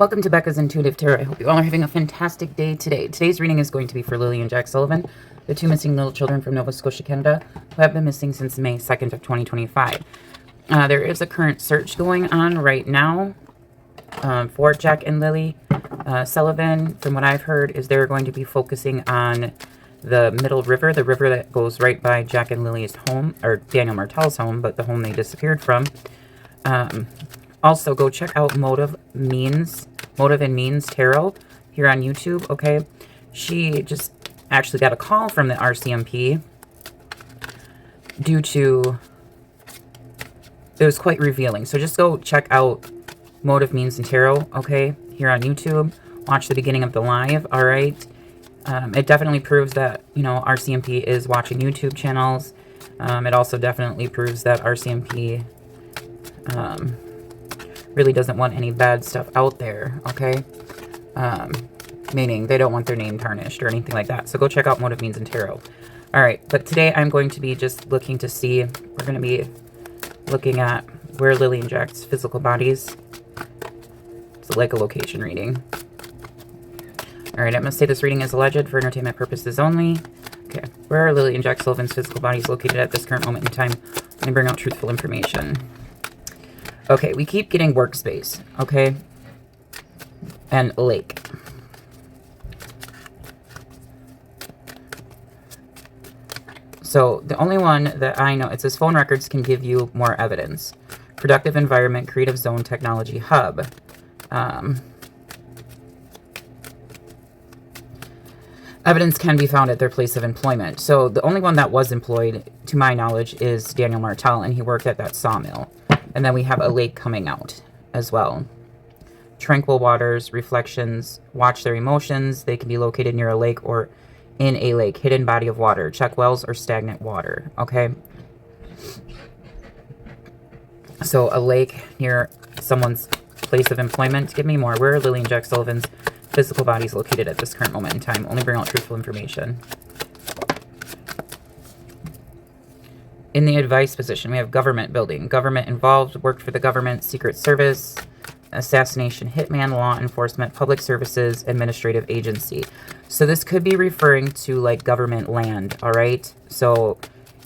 Welcome to Becca's Intuitive Tarot. I hope you all are having a fantastic day today. Today's reading is going to be for Lily and Jack Sullivan, the two missing little children from Nova Scotia, Canada, who have been missing since May 2nd of 2025. There is a current search going on right now for Jack and Lily. Sullivan, from what I've heard, is they're going to be focusing on the Middle River, the river that goes right by Jack and Lily's home, or Daniel Martel's home, but the home they disappeared from. Also, go check out Motive and Means Tarot here on YouTube, okay? She just actually got a call from the RCMP due to... It was quite revealing. So just go check out Motive, Means, and Tarot, okay? Here on YouTube. Watch the beginning of the live, all right? It definitely proves that, you know, RCMP is watching YouTube channels. It also definitely proves that RCMP... really doesn't want any bad stuff out there, okay? Meaning they don't want their name tarnished or anything like that. So go check out Motive, Means, and Tarot. All right, but today I'm going to be just looking to see, we're going to be looking at where Lily and Jack's physical bodies. It's like a location reading. All right, I'm going to say this reading is alleged for entertainment purposes only. Okay, where are Lily and Jack Sullivan's physical bodies located at this current moment in time? Let me bring out truthful information. Okay, we keep getting workspace, okay? And lake. So the only one that I know, it says phone records can give you more evidence. Productive environment, creative zone, technology hub. Evidence can be found at their place of employment. So the only one that was employed, to my knowledge, is Daniel Martel, and he worked at that sawmill. And then we have a lake coming out as well. Tranquil waters, reflections, watch their emotions. They can be located near a lake or in a lake, hidden body of water. Check wells or stagnant water, okay? So a lake near someone's place of employment. Give me more. Where are Lily and Jack Sullivan's physical bodies located at this current moment in time? Only bring out truthful information. In the advice position, we have government building. Government involved, worked for the government, secret service, assassination, hitman, law enforcement, public services, administrative agency. So this could be referring to like government land, all right? So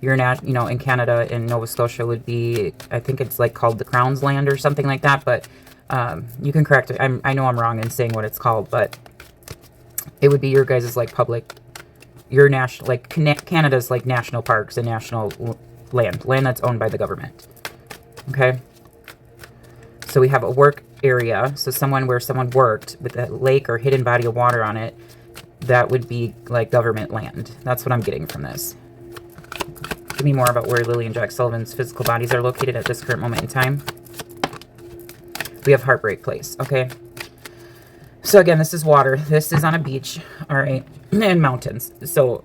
you're not, you know, in Canada, in Nova Scotia would be, I think it's like called the Crown's land or something like that, but you can correct it. I know I'm wrong in saying what it's called, but it would be your guys' like public, your national, like Canada's like national parks and national land that's owned by the government. Okay, so we have a work area, so someone where someone worked with a lake or hidden body of water on it, that would be like government land. That's what I'm getting from this. Give me more about where Lily and Jack Sullivan's physical bodies are located at this current moment in time. We have Heartbreak Place. Okay, so again, this is water. This is on a beach, all right, and mountains. So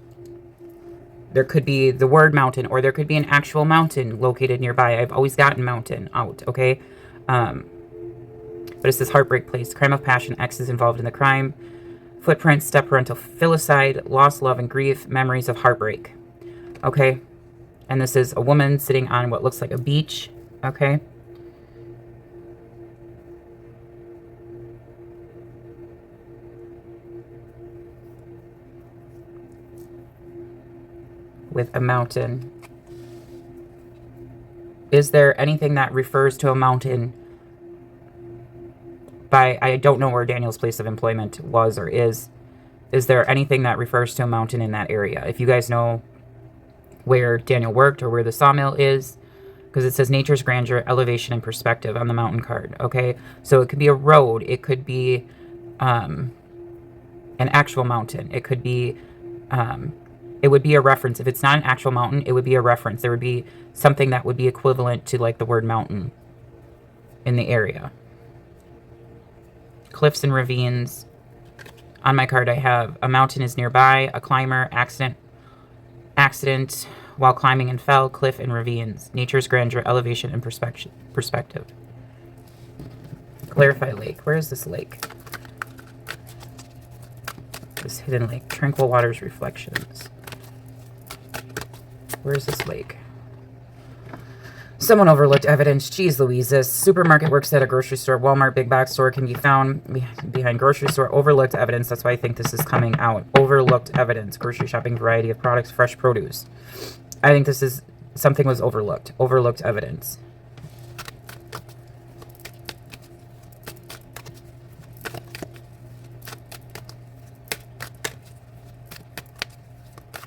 there could be the word mountain, or there could be an actual mountain located nearby. I've always gotten mountain out, okay? But it says Heartbreak Place. Crime of passion. X is involved in the crime. Footprints, step-parental filicide, lost love and grief, memories of heartbreak. Okay? And this is a woman sitting on what looks like a beach. Okay? With a mountain. Is there anything that refers to a mountain by, I don't know where Daniel's place of employment was or is. Is there anything that refers to a mountain in that area? If you guys know where Daniel worked or where the sawmill is, because it says nature's grandeur, elevation, and perspective on the mountain card, okay? So it could be a road. It could be an actual mountain. It could be... it would be a reference. If it's not an actual mountain, it would be a reference. There would be something that would be equivalent to like the word mountain in the area. Cliffs and ravines. On my card I have a mountain is nearby, a climber, accident while climbing and fell, cliff and ravines. Nature's grandeur, elevation, and perspective. Clarify lake. Where is this lake? This hidden lake. Tranquil waters, reflections. Where's this lake? Someone overlooked evidence. Jeez Louise, this supermarket works at a grocery store. Walmart, big box store can be found behind grocery store. Overlooked evidence. That's why I think this is coming out. Overlooked evidence. Grocery shopping, variety of products, fresh produce. I think this is something was overlooked. Overlooked evidence.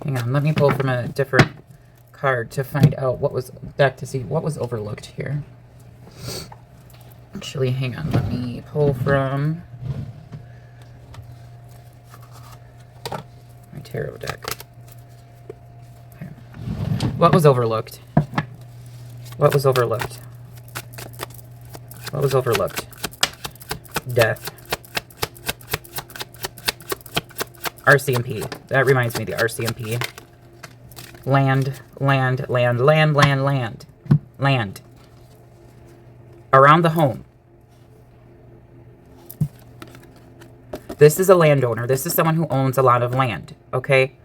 Hang on, let me pull from a different card to find out what was back to see what was overlooked here. Actually, hang on, let me pull from my tarot deck. Okay. What was overlooked? What was overlooked? What was overlooked? Death. RCMP. That reminds me of the RCMP. Land, land, land, land, land, land. Land. Around the home. This is a landowner. This is someone who owns a lot of land, okay?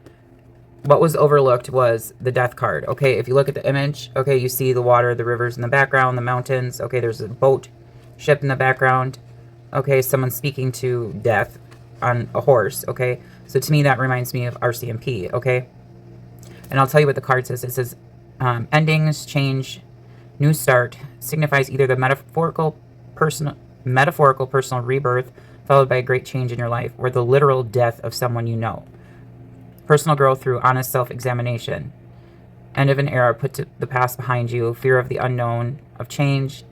What was overlooked was the death card, okay? If you look at the image, okay, you see the water, the rivers in the background, the mountains, okay, there's a boat, ship in the background, okay, someone speaking to death on a horse, okay? So to me, that reminds me of RCMP, okay? And I'll tell you what the card says. It says, endings, change, new start, signifies either the metaphorical personal rebirth followed by a great change in your life, or the literal death of someone you know. Personal growth through honest self-examination. End of an era, put to the past behind you, fear of the unknown, of change,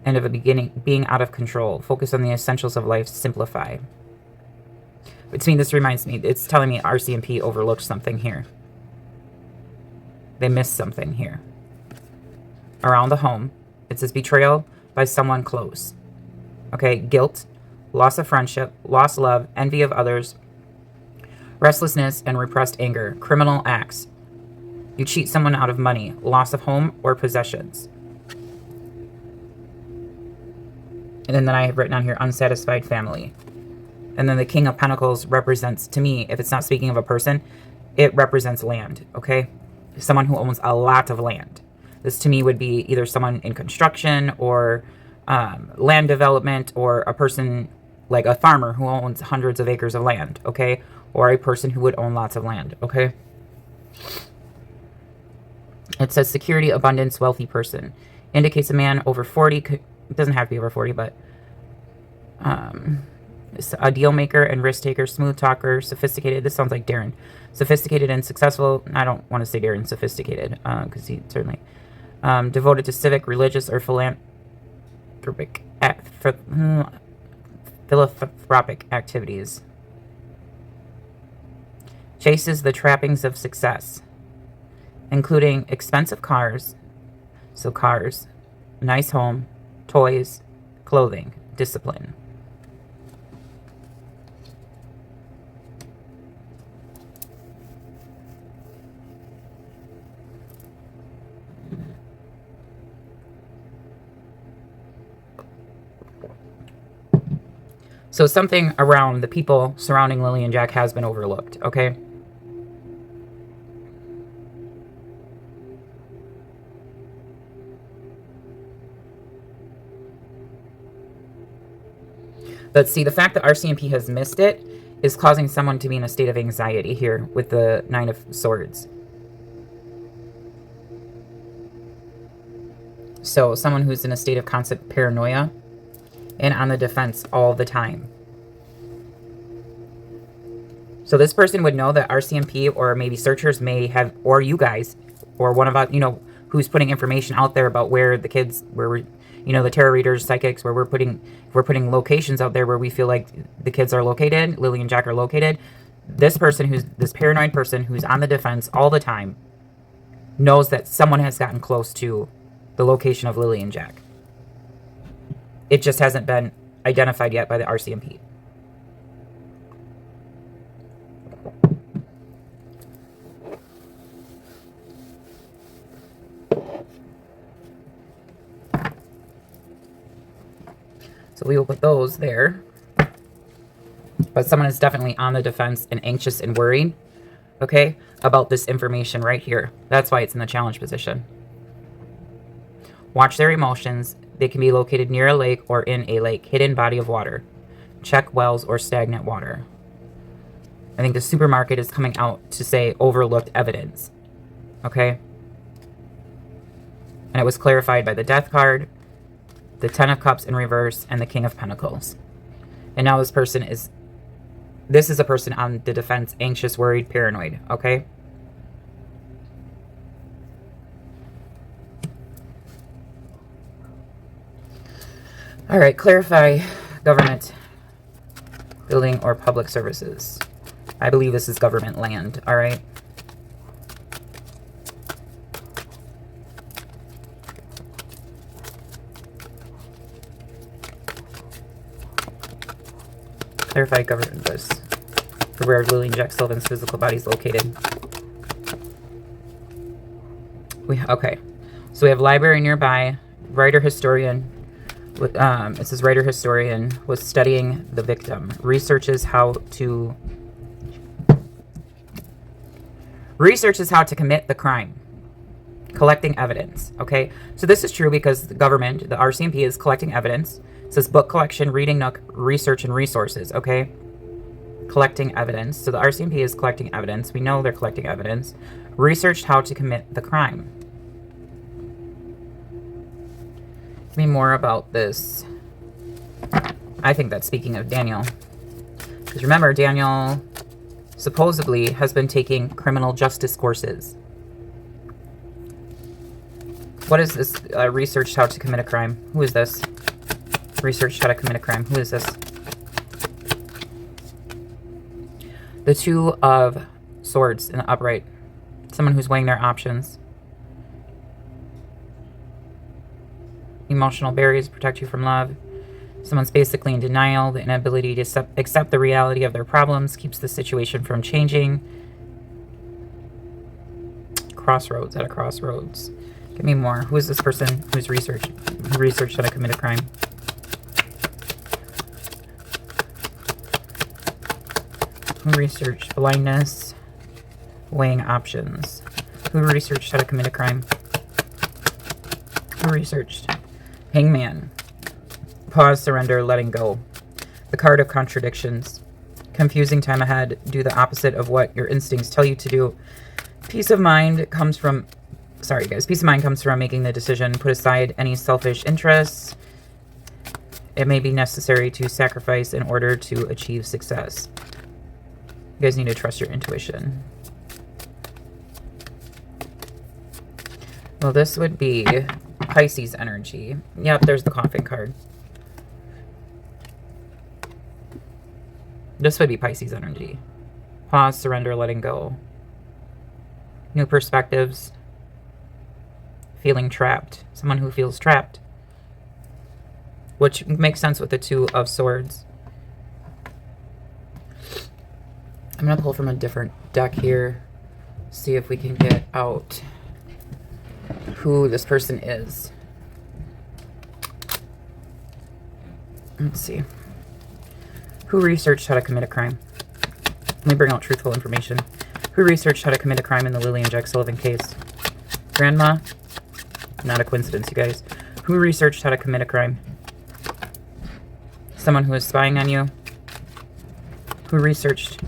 and of a beginning, being out of control. Focus on the essentials of life, simplify. But to me, this reminds me, it's telling me RCMP overlooked something here. They missed something here. Around the home, it says betrayal by someone close. Okay, guilt, loss of friendship, lost love, envy of others, restlessness and repressed anger, criminal acts. You cheat someone out of money, loss of home or possessions. And then I have written on here, unsatisfied family. And then the King of Pentacles represents, to me, if it's not speaking of a person, it represents land, okay? Someone who owns a lot of land. This to me would be either someone in construction or land development, or a person like a farmer who owns hundreds of acres of land, okay? Or a person who would own lots of land, okay? It says security, abundance, wealthy person. Indicates a man over 40, it doesn't have to be over 40, but a deal maker and risk taker, smooth talker, sophisticated. This sounds like Darren. Sophisticated and successful. I don't want to say Darren sophisticated, because he certainly devoted to civic, religious, or philanthropic activities. Chases the trappings of success, including expensive cars, so cars, nice home, toys, clothing, discipline. So something around the people surrounding Lily and Jack has been overlooked, okay? But see, the fact that RCMP has missed it is causing someone to be in a state of anxiety here with the Nine of Swords. So someone who's in a state of constant paranoia and on the defense all the time. So this person would know that RCMP or maybe searchers may have, or you guys, or one of us, you know, who's putting information out there about where the kids, where we're, you know, the tarot readers, psychics, where we're putting locations out there where we feel like the kids are located, Lily and Jack are located. This person who's, this paranoid person who's on the defense all the time knows that someone has gotten close to the location of Lily and Jack. It just hasn't been identified yet by the RCMP. So we will put those there. But someone is definitely on the defense and anxious and worried, okay, about this information right here. That's why it's in the challenge position. Watch their emotions. They can be located near a lake or in a lake, hidden body of water. Check wells or stagnant water. I think the supermarket is coming out to say overlooked evidence. Okay? And it was clarified by the Death card, the Ten of Cups in reverse, and the King of Pentacles. And now this is a person on the defense, anxious, worried, paranoid. Okay? All right, clarify government, building, or public services. I believe this is government land, all right? Clarify government this for where Lily and Jack Sullivan's physical body is located. Okay, so we have library nearby, writer historian. It says writer historian was studying the victim, researches how to commit the crime, collecting evidence. Okay, so this is true because the government, the RCMP, is collecting evidence. It says book collection, reading nook, research, and resources. Okay, collecting evidence. So the RCMP is collecting evidence. We know they're collecting evidence. Researched how to commit the crime. Tell me more about this. I think that's speaking of Daniel. Because remember, Daniel supposedly has been taking criminal justice courses. What is this? Researched how to commit a crime. Who is this? Researched how to commit a crime. Who is this? The Two of Swords in the upright. Someone who's weighing their options. Emotional barriers protect you from love. Someone's basically in denial. The inability to accept the reality of their problems keeps the situation from changing. Crossroads, at a crossroads. Give me more. Who is this person who researched how to commit a crime? Who researched blindness, weighing options? Who researched how to commit a crime? Who researched? Hangman. Pause, surrender, letting go. The card of contradictions. Confusing time ahead. Do the opposite of what your instincts tell you to do. Peace of mind comes from... Sorry, guys. Peace of mind comes from making the decision. Put aside any selfish interests. It may be necessary to sacrifice in order to achieve success. You guys need to trust your intuition. Well, this would be Pisces energy. Yep, there's the coffin card. This would be Pisces energy. Pause, surrender, letting go. New perspectives. Feeling trapped. Someone who feels trapped. Which makes sense with the Two of Swords. I'm going to pull from a different deck here. See if we can get out who this person is. Let's see. Who researched how to commit a crime? Let me bring out truthful information. Who researched how to commit a crime in the Lily and Jack Sullivan case? Grandma? Not a coincidence, you guys. Who researched how to commit a crime? Someone who is spying on you? Who researched?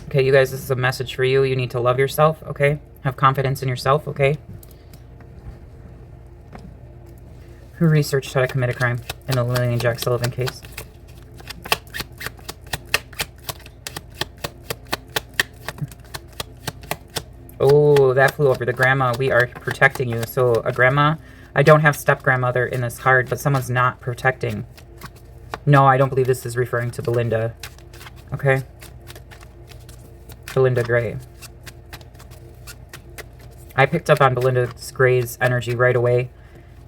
Okay, you guys, this is a message for you. You need to love yourself, okay? Have confidence in yourself, okay? Who researched how to commit a crime in the Lily and Jack Sullivan case? Oh, that flew over. The grandma. We are protecting you. So a grandma. I don't have step-grandmother in this card, but someone's not protecting. No, I don't believe this is referring to Belinda. Okay? Belinda Gray. I picked up on Belinda Gray's energy right away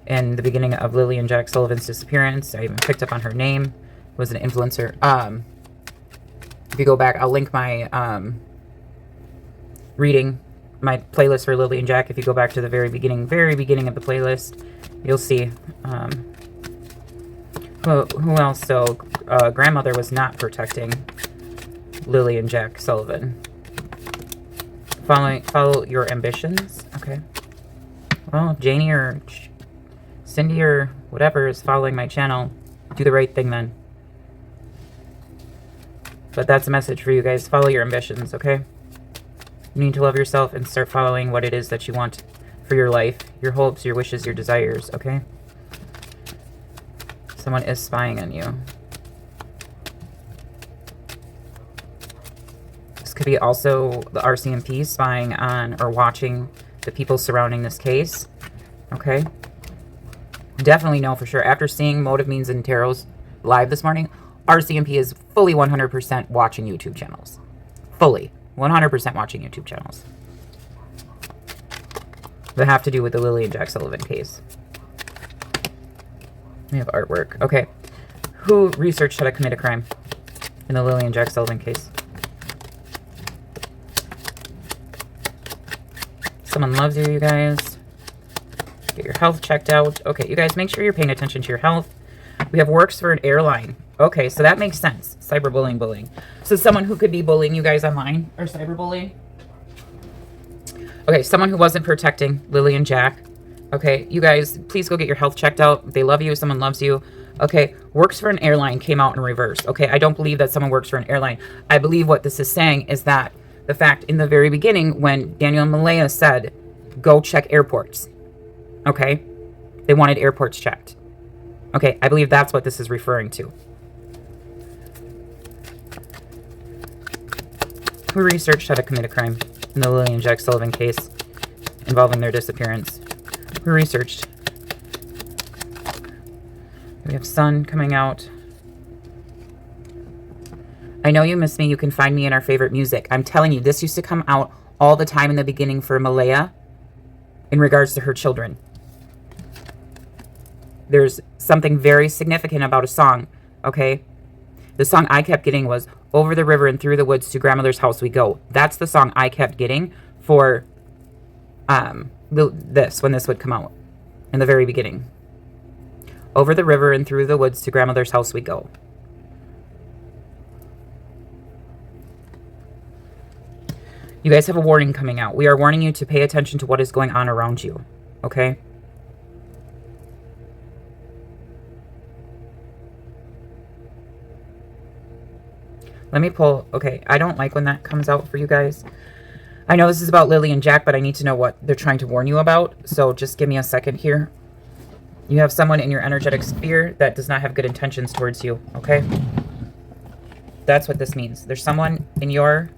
in the beginning of Lily and Jack Sullivan's disappearance. I even picked up on her name. Was an influencer. If you go back, I'll link my reading, my playlist for Lily and Jack. If you go back to the very beginning of the playlist, you'll see. Who else? So, grandmother was not protecting Lily and Jack Sullivan. Follow your ambitions. Okay. Well, if Janie or Cindy or whatever is following my channel, do the right thing then. But that's a message for you guys. Follow your ambitions, okay? You need to love yourself and start following what it is that you want for your life, your hopes, your wishes, your desires, okay? Someone is spying on you. This could be also the RCMP spying on or watching the people surrounding this case, okay? Definitely know for sure. After seeing Motive, Means, and Tarot's live this morning, RCMP is fully 100% watching YouTube channels. Fully 100% watching YouTube channels. That have to do with the Lily and Jack Sullivan case. We have artwork. Okay. Who researched how to commit a crime in the Lily and Jack Sullivan case? Someone loves you, you guys. Get your health checked out. Okay, you guys, make sure you're paying attention to your health. We have works for an airline. Okay, so that makes sense. Cyberbullying, bullying. So someone who could be bullying you guys online or cyberbullying. Okay, someone who wasn't protecting Lily and Jack. Okay, you guys, please go get your health checked out. They love you. Someone loves you. Okay, works for an airline came out in reverse. Okay, I don't believe that someone works for an airline. I believe what this is saying is that the fact in the very beginning when Daniel and Malaya said, go check airports. Okay, they wanted airports checked. Okay, I believe that's what this is referring to. Who researched how to commit a crime in the Lily and Jack Sullivan case involving their disappearance? Who researched? We have sun coming out. I know you miss me. You can find me in our favorite music. I'm telling you, this used to come out all the time in the beginning for Malaya in regards to her children. There's something very significant about a song, okay? The song I kept getting was Over the River and Through the Woods to Grandmother's House We Go. That's the song I kept getting for when this would come out in the very beginning. Over the river and through the woods to Grandmother's house we go. You guys have a warning coming out. We are warning you to pay attention to what is going on around you, okay? Let me pull. Okay, I don't like when that comes out for you guys. I know this is about Lily and Jack, but I need to know what they're trying to warn you about. So just give me a second here. You have someone in your energetic sphere that does not have good intentions towards you, okay? That's what this means. There's someone in your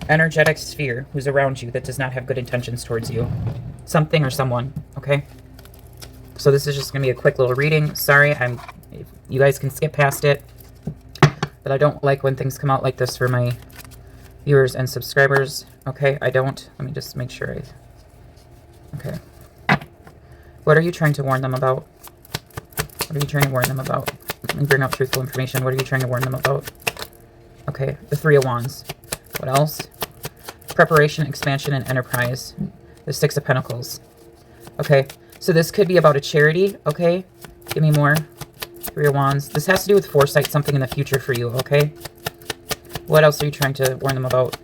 energetic sphere who's around you that does not have good intentions towards you. Something or someone, okay? So this is just going to be a quick little reading. Sorry, you guys can skip past it. But I don't like when things come out like this for my viewers and subscribers. Okay, I don't. Let me just make sure okay. What are you trying to warn them about? What are you trying to warn them about? Let me bring up truthful information. What are you trying to warn them about? Okay, the Three of Wands. What else? Preparation, expansion, and enterprise. The Six of Pentacles. Okay, so this could be about a charity. Okay, give me more. Three of Wands. This has to do with foresight, something in the future for you, okay? What else are you trying to warn them about?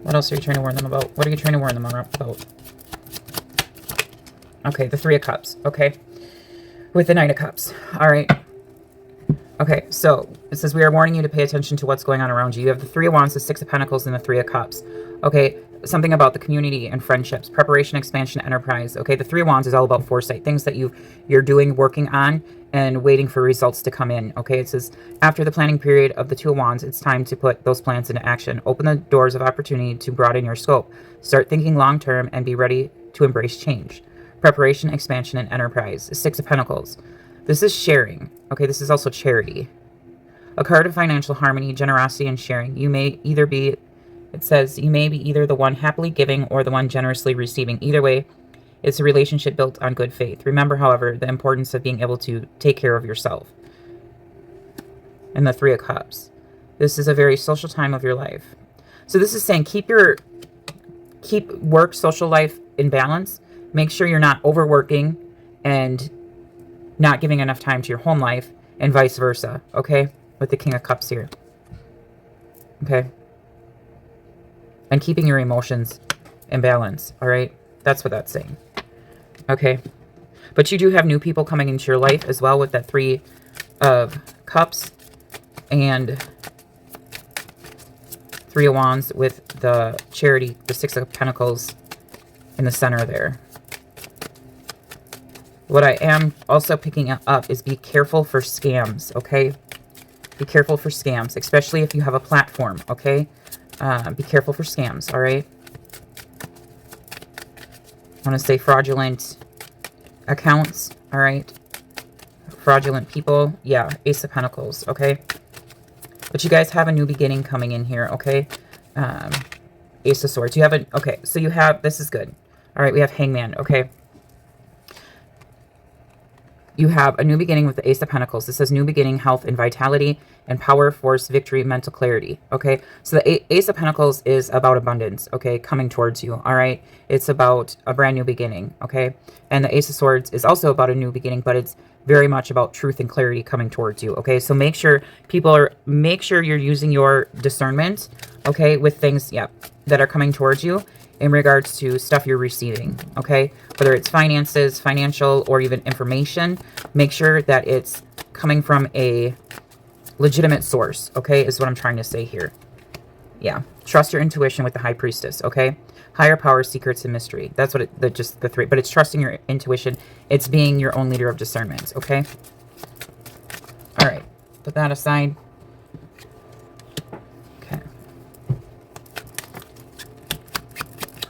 What else are you trying to warn them about? What are you trying to warn them about? Okay, the Three of Cups, okay? With the Knight of Cups, all right. Okay, so it says we are warning you to pay attention to what's going on around you. You have the Three of Wands, the Six of Pentacles, and the Three of Cups. Okay, something about the community and friendships, preparation, expansion, enterprise. Okay, the Three of Wands is all about foresight, things that you're doing, working on, and waiting for results to come in. Okay, it says after the planning period of the Two of Wands, it's time to put those plans into action. Open the doors of opportunity to broaden your scope. Start thinking long term and be ready to embrace change. Preparation, expansion, and enterprise. Six of Pentacles. This is sharing. Okay, this is also charity. A card of financial harmony, generosity, and sharing. You may either be, it says, you may be either the one happily giving or the one generously receiving. Either way, it's a relationship built on good faith. Remember, however, the importance of being able to take care of yourself. And the Three of Cups. This is a very social time of your life. So this is saying keep work, social life in balance. Make sure you're not overworking and not giving enough time to your home life, and vice versa, okay? With the King of Cups here. Okay? And keeping your emotions Imbalance. All right. That's what that's saying. Okay. But you do have new people coming into your life as well with that 3 of Cups and 3 of Wands with the Charity, the 6 of Pentacles in the center there. What I am also picking up is be careful for scams, okay? Be careful for scams, especially if you have a platform, okay? Be careful for scams, all right? I want to say fraudulent accounts, all right? Fraudulent people, yeah, Ace of Pentacles, okay? But you guys have a new beginning coming in here, okay? Ace of Swords. You have a, okay, so you have, this is good. All right, we have Hangman, okay? You have a new beginning with the Ace of Pentacles. This says new beginning, health and vitality, and power, force, victory, mental clarity. Okay, so the Ace of Pentacles is about abundance. Okay, coming towards you. All right, it's about a brand new beginning. Okay, and the Ace of Swords is also about a new beginning, but it's very much about truth and clarity coming towards you. Okay, so make sure make sure you're using your discernment. Okay, with things, yeah, that are coming towards you in regards to stuff you're receiving, okay? Whether it's finances, financial, or even information, make sure that it's coming from a legitimate source, okay, is what I'm trying to say here. Yeah, trust your intuition with the High Priestess, okay? Higher power, secrets, and mystery. That's what just the 3, but it's trusting your intuition. It's being your own leader of discernment, okay? All right, put that aside.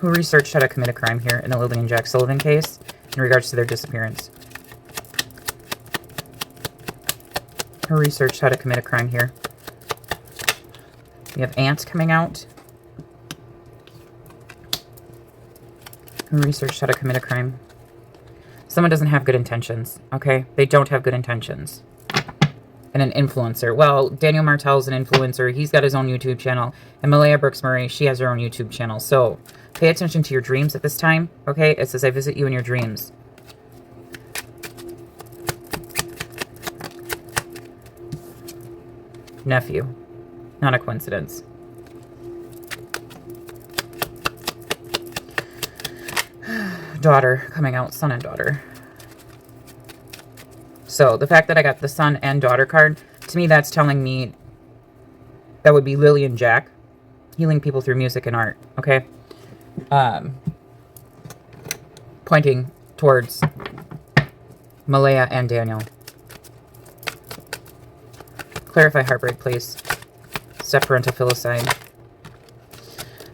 Who researched how to commit a crime here in the Lily and Jack Sullivan case in regards to their disappearance? Who researched how to commit a crime here? We have ants coming out. Who researched how to commit a crime? Someone doesn't have good intentions, okay? They don't have good intentions. And an influencer. Well, Daniel Martel's an influencer. He's got his own YouTube channel. And Malaya Brooks-Murray, she has her own YouTube channel. So pay attention to your dreams at this time, okay? It says, I visit you in your dreams. Nephew. Not a coincidence. Daughter coming out. Son and daughter. So the fact that I got the son and daughter card, to me that's telling me that would be Lily and Jack. Healing people through music and art, okay? Pointing towards Malaya and Daniel. Clarify heartbreak, please. Step parental filicide.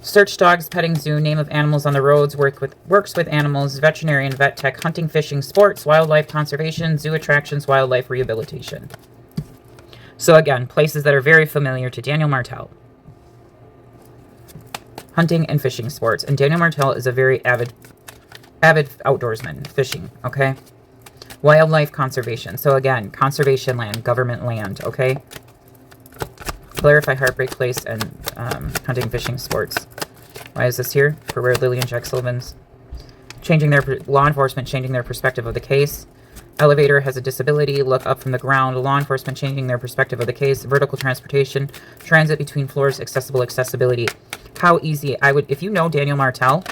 Search dogs, petting zoo, name of animals on the roads, works with animals, veterinarian, vet tech, hunting, fishing, sports, wildlife conservation, zoo attractions, wildlife rehabilitation. So again, places that are very familiar to Daniel Martel. Hunting and fishing sports. And Daniel Martel is a very avid outdoorsman, fishing, okay? Wildlife conservation. So again, conservation land, government land, okay? Clarify heartbreak place and hunting, fishing, sports. Why is this here? For where Lily and Jack Sullivan's changing their law enforcement, changing their perspective of the case. Elevator has a disability. Look up from the ground. Law enforcement changing their perspective of the case. Vertical transportation. Transit between floors. Accessible accessibility. How easy I would, if you know Daniel Martel,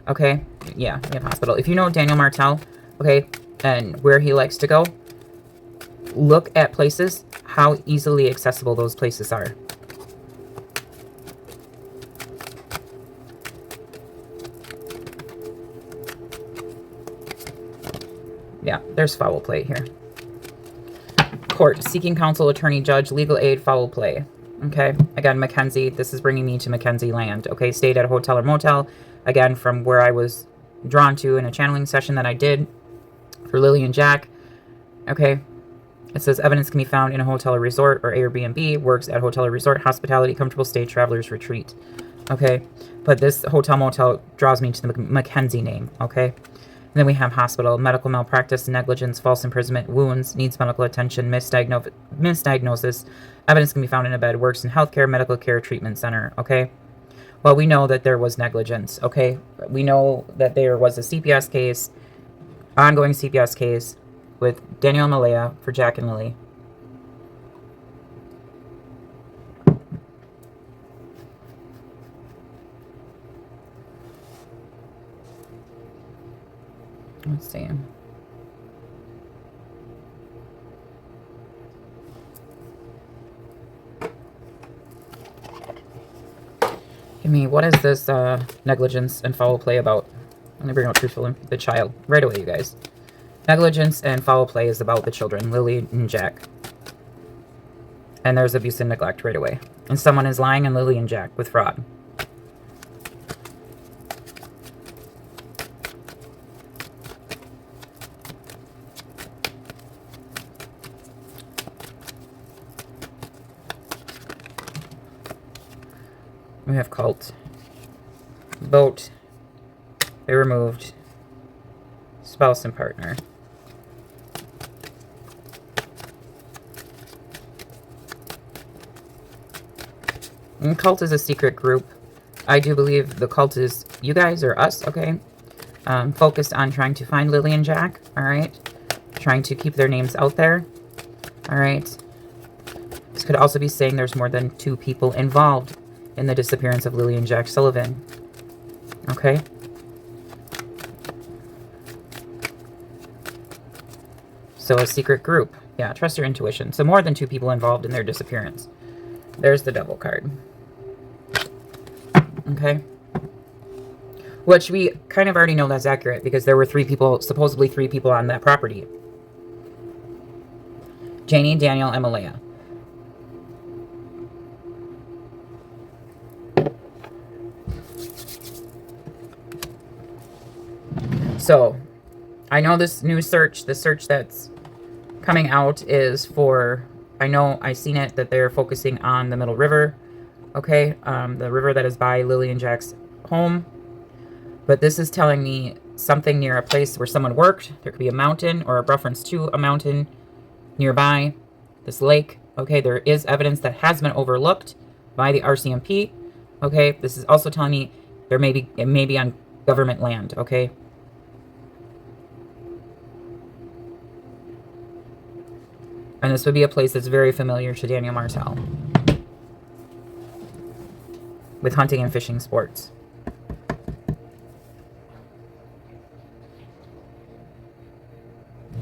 okay, yeah, we have hospital. If you know Daniel Martel, okay, and where he likes to go, look at places, how easily accessible those places are. Yeah, there's foul play here. Court, seeking counsel, attorney, judge, legal aid, foul play. Okay, again, Mackenzie, this is bringing me to Mackenzie land. Okay, stayed at a hotel or motel. Again, from where I was drawn to in a channeling session that I did for Lily and Jack. Okay, it says evidence can be found in a hotel or resort or Airbnb, works at hotel or resort, hospitality, comfortable stay, traveler's retreat. Okay, but this hotel motel draws me to the Mackenzie name. Okay. And then we have hospital, medical malpractice, negligence, false imprisonment, wounds, needs medical attention, misdiagnosis. Evidence can be found in a bed, works in healthcare, medical care, treatment center, okay? Well, we know that there was negligence, okay? We know that there was a CPS case, ongoing CPS case with Daniel and Malaya for Jack and Lily. Let's see. Give me, what is this negligence and foul play about? Let me bring out truthful the child right away, you guys. Negligence and foul play is about the children, Lily and Jack. And there's abuse and neglect right away. And someone is lying on Lily and Jack with fraud. We have cult. Boat. They removed. Spouse and partner. And cult is a secret group. I do believe the cult is you guys or us, okay? Focused on trying to find Lily and Jack, all right? Trying to keep their names out there, all right? This could also be saying there's more than 2 people involved in the disappearance of Lily and Jack Sullivan, okay? So a secret group. Yeah, trust your intuition. So more than 2 people involved in their disappearance. There's the devil card. Okay. Which we kind of already know that's accurate because there were 3 people, supposedly 3 people on that property. Janie, Daniel, and Malaya. So, I know this new search, the search that's coming out is for, I know I've seen it, that they're focusing on the Middle River, okay? The river that is by Lily and Jack's home. But this is telling me something near a place where someone worked. There could be a mountain or a reference to a mountain nearby, this lake, okay? There is evidence that has been overlooked by the RCMP, okay? This is also telling me it may be on government land, okay? And this would be a place that's very familiar to Daniel Martel with hunting and fishing sports.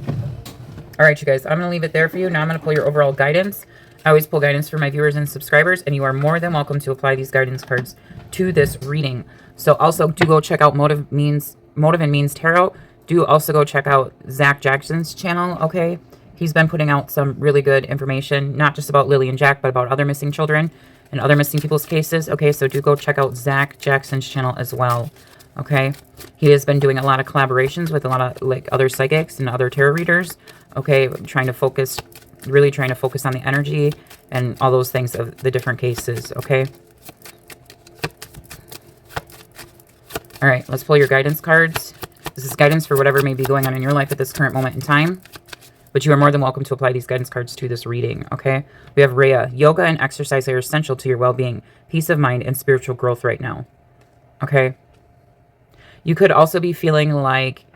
All right, you guys, I'm going to leave it there for you. Now I'm going to pull your overall guidance. I always pull guidance for my viewers and subscribers, and you are more than welcome to apply these guidance cards to this reading. So also do go check out Motive and Means Tarot. Do also go check out Zach Jackson's channel, okay? He's been putting out some really good information, not just about Lily and Jack, but about other missing children and other missing people's cases. Okay, so do go check out Zach Jackson's channel as well. Okay, he has been doing a lot of collaborations with a lot of like other psychics and other tarot readers. Okay, really trying to focus on the energy and all those things of the different cases. Okay. All right, let's pull your guidance cards. This is guidance for whatever may be going on in your life at this current moment in time. But you are more than welcome to apply these guidance cards to this reading, okay? We have Rhea. Yoga and exercise are essential to your well-being, peace of mind, and spiritual growth right now, okay? You could also be feeling like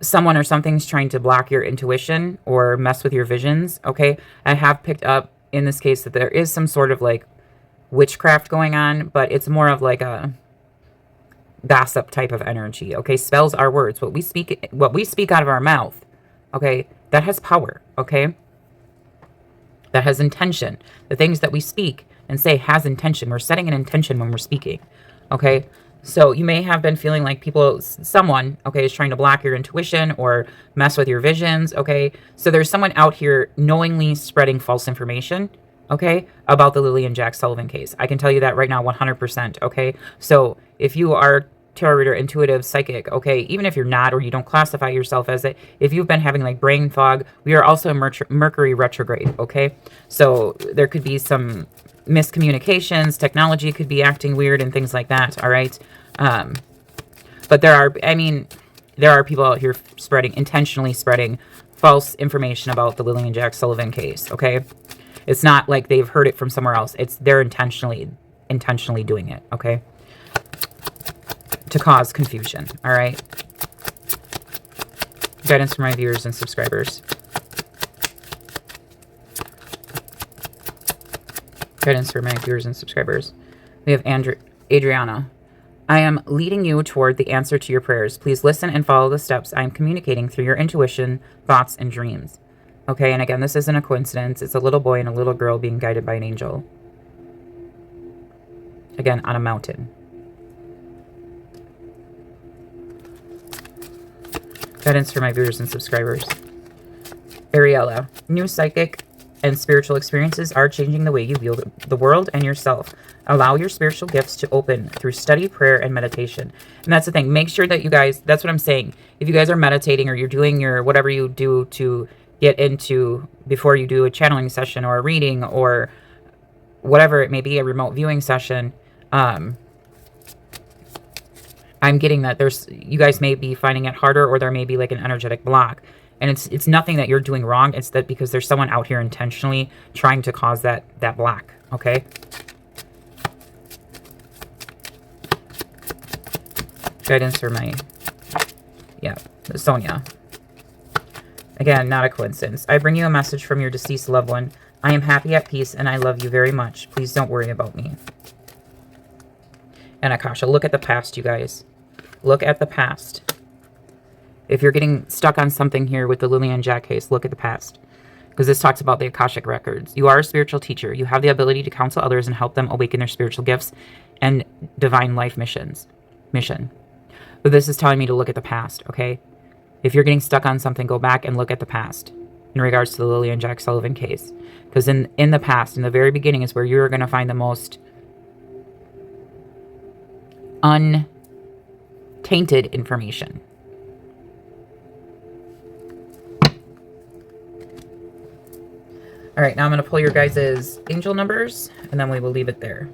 someone or something's trying to block your intuition or mess with your visions, okay? I have picked up, in this case, that there is some sort of, like, witchcraft going on, but it's more of, like, a gossip type of energy, okay? Spells are words. What we speak out of our mouth, okay, that has power, okay? That has intention. The things that we speak and say has intention. We're setting an intention when we're speaking, okay? So you may have been feeling like someone, okay, is trying to block your intuition or mess with your visions, okay? So there's someone out here knowingly spreading false information, okay, about the Lily and Jack Sullivan case. I can tell you that right now 100%, okay? So if you are tarot reader, intuitive, psychic, okay, even if you're not or you don't classify yourself as it, if you've been having like brain fog, we are also in Mercury retrograde, okay? So there could be some miscommunications, technology could be acting weird and things like that, all right? But there are people out here intentionally spreading false information about the Lily and Jack Sullivan case, okay? It's not like they've heard it from somewhere else. They're intentionally doing it, okay? To cause confusion, all right? Guidance for my viewers and subscribers. Guidance for my viewers and subscribers. We have Adriana. I am leading you toward the answer to your prayers. Please listen and follow the steps I am communicating through your intuition, thoughts, and dreams. Okay, and again, this isn't a coincidence. It's a little boy and a little girl being guided by an angel. Again, on a mountain. Guidance for my viewers and subscribers. Ariella, new psychic and spiritual experiences are changing the way you view the world and yourself. Allow your spiritual gifts to open through study, prayer, and meditation. And that's the thing. Make sure that you guys, that's what I'm saying. If you guys are meditating or you're doing your whatever you do to get into before you do a channeling session or a reading or whatever it may be, a remote viewing session, I'm getting that you guys may be finding it harder, or there may be like an energetic block. And it's nothing that you're doing wrong. It's that because there's someone out here intentionally trying to cause that block. Okay. Guidance for Sonia. Again, not a coincidence. I bring you a message from your deceased loved one. I am happy, at peace, and I love you very much. Please don't worry about me. And Akasha, look at the past, you guys. Look at the past. If you're getting stuck on something here with the Lillian Jack case, look at the past. Because this talks about the Akashic records. You are a spiritual teacher. You have the ability to counsel others and help them awaken their spiritual gifts and divine life mission. But this is telling me to look at the past, okay? If you're getting stuck on something, go back and look at the past in regards to the Lillian Jack Sullivan case. Because in the past, in the very beginning, is where you're going to find the most untainted information. All right, now I'm going to pull your guys' angel numbers, and then we will leave it there.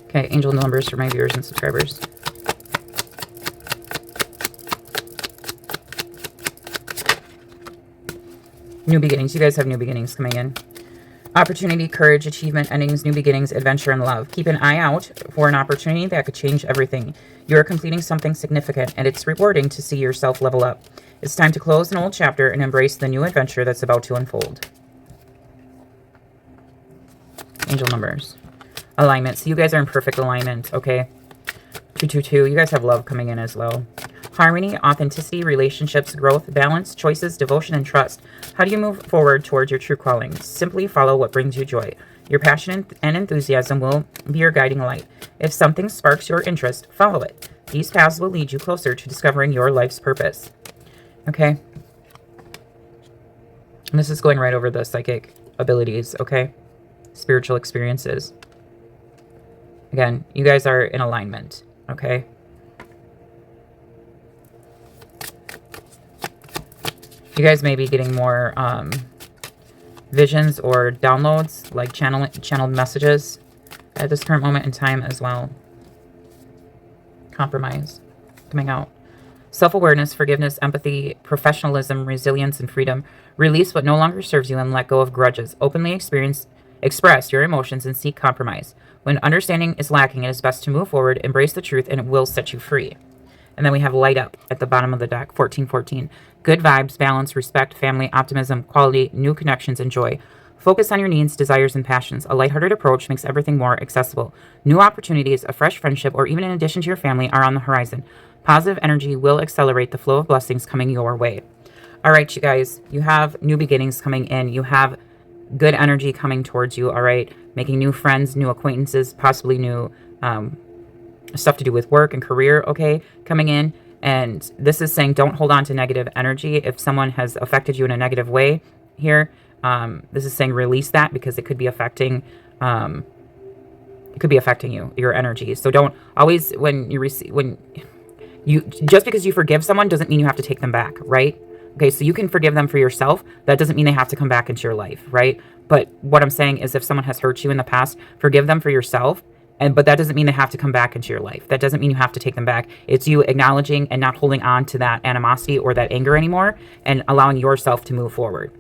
Okay, angel numbers for my viewers and subscribers. New beginnings. You guys have new beginnings coming in. Opportunity, courage, achievement, endings, new beginnings, adventure, and love. Keep an eye out for an opportunity that could change everything. You're completing something significant, and it's rewarding to see yourself level up. It's time to close an old chapter and embrace the new adventure that's about to unfold. Angel numbers. Alignment. So you guys are in perfect alignment, okay? 222. You guys have love coming in as well. Harmony, authenticity, relationships, growth, balance, choices, devotion, and trust. How do you move forward towards your true calling? Simply follow what brings you joy. Your passion and enthusiasm will be your guiding light. If something sparks your interest, follow it. These paths will lead you closer to discovering your life's purpose. Okay? And this is going right over the psychic abilities, okay? Spiritual experiences. Again, you guys are in alignment, okay? You guys may be getting more visions or downloads, like channeled messages at this current moment in time as well. Compromise coming out. Self-awareness, forgiveness, empathy, professionalism, resilience, and freedom. Release what no longer serves you and let go of grudges. Openly express your emotions and seek compromise. When understanding is lacking, it is best to move forward, embrace the truth, and it will set you free. And then we have light up at the bottom of the deck, 1414. Good vibes, balance, respect, family, optimism, quality, new connections, and joy. Focus on your needs, desires, and passions. A lighthearted approach makes everything more accessible. New opportunities, a fresh friendship, or even in addition to your family are on the horizon. Positive energy will accelerate the flow of blessings coming your way. All right, you guys, you have new beginnings coming in. You have good energy coming towards you, all right? Making new friends, new acquaintances, possibly new stuff to do with work and career, okay, coming in. And this is saying don't hold on to negative energy. If someone has affected you in a negative way here, this is saying release that, because it could be affecting you, your energy. So don't always, just because you forgive someone doesn't mean you have to take them back, right? Okay, so you can forgive them for yourself. That doesn't mean they have to come back into your life, right? But what I'm saying is, if someone has hurt you in the past, forgive them for yourself. But that doesn't mean they have to come back into your life. That doesn't mean you have to take them back. It's you acknowledging and not holding on to that animosity or that anger anymore, and allowing yourself to move forward.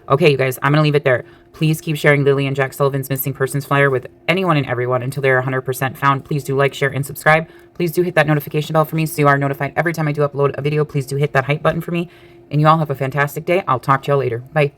Okay, you guys, I'm going to leave it there. Please keep sharing Lillian Jack Sullivan's missing persons flyer with anyone and everyone until they're 100% found. Please do like, share, and subscribe. Please do hit that notification bell for me so you are notified every time I do upload a video. Please do hit that hype button for me. And you all have a fantastic day. I'll talk to y'all later. Bye.